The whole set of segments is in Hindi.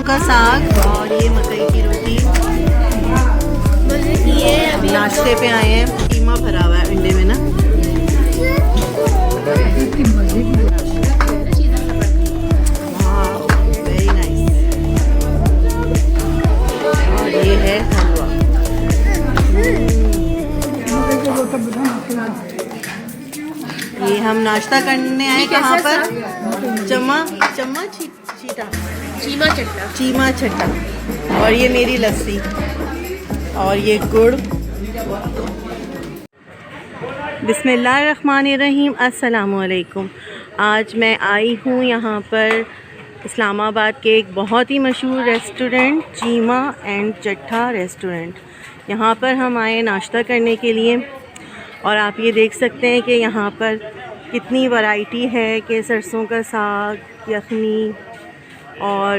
सरसों का साग और ये मकई की रोटी। नाश्ते पे आए हैं, कीमा भरा हुआ है अंडे में ना। Very nice. और ये है हलवा। ये हम नाश्ता करने आए कहाँ पर? चीमा चट्टा। और ये मेरी लस्सी और ये गुड़। बिस्मिल्लाहिर्रहमानिर्रहीम। अस्सलामुअलैकुम। आज मैं आई हूँ यहाँ पर इस्लामाबाद के एक बहुत ही मशहूर रेस्टोरेंट चीमा एंड चट्टा रेस्टोरेंट। यहाँ पर हम आए नाश्ता करने के लिए और आप ये देख सकते हैं कि यहाँ पर कितनी वैरायटी है कि सरसों का साग, यखनी और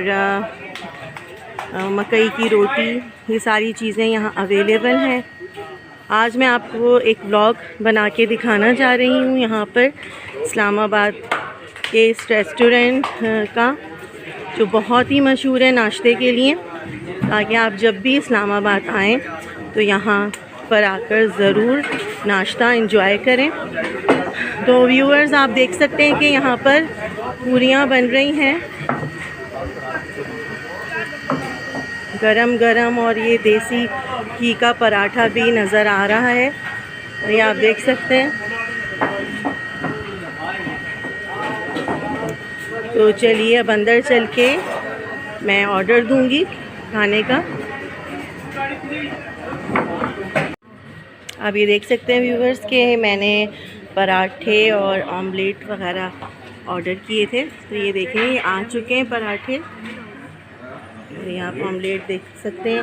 मकई की रोटी, ये सारी चीज़ें यहाँ अवेलेबल हैं। आज मैं आपको एक व्लॉग बना के दिखाना चाह रही हूँ यहाँ पर इस्लामाबाद के इस रेस्टोरेंट का, जो बहुत ही मशहूर है नाश्ते के लिए, ताकि आप जब भी इस्लामाबाद आएँ तो यहाँ पर आकर ज़रूर नाश्ता एंजॉय करें। तो व्यूअर्स, आप देख सकते हैं कि यहाँ पर पूरियाँ बन रही हैं गरम गरम, और ये देसी घी का पराठा भी नज़र आ रहा है। ये आप देख सकते हैं। तो चलिए अब अंदर चल के मैं ऑर्डर दूंगी खाने का। आप ये देख सकते हैं व्यूअर्स के मैंने पराठे और ऑमलेट वगैरह ऑर्डर किए थे। तो ये देखें, ये आ चुके हैं पराठे, यहाँ आप ऑमलेट देख सकते हैं,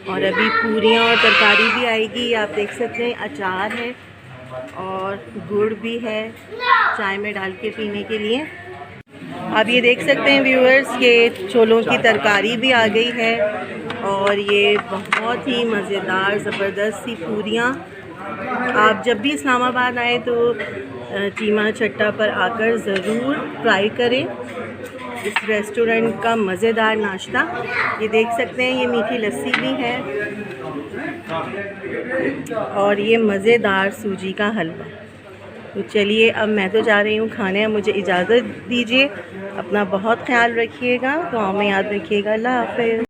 और अभी पूरियाँ और तरकारी भी आएगी। आप देख सकते हैं अचार है और गुड़ भी है चाय में डाल के पीने के लिए। आप ये देख सकते हैं व्यूअर्स के छोलों की तरकारी भी आ गई है, और ये बहुत ही मज़ेदार ज़बरदस्त सी पूरियाँ। आप जब भी इस्लामाबाद आए तो चीमा चट्टा पर आकर ज़रूर ट्राई करें इस रेस्टोरेंट का मज़ेदार नाश्ता। ये देख सकते हैं, ये मीठी लस्सी भी है और ये मज़ेदार सूजी का हलवा। तो चलिए अब मैं तो जा रही हूँ खाने, मुझे इजाज़त दीजिए। अपना बहुत ख्याल रखिएगा, दुआ में याद रखिएगा। अल्लाह हाफ़िज़।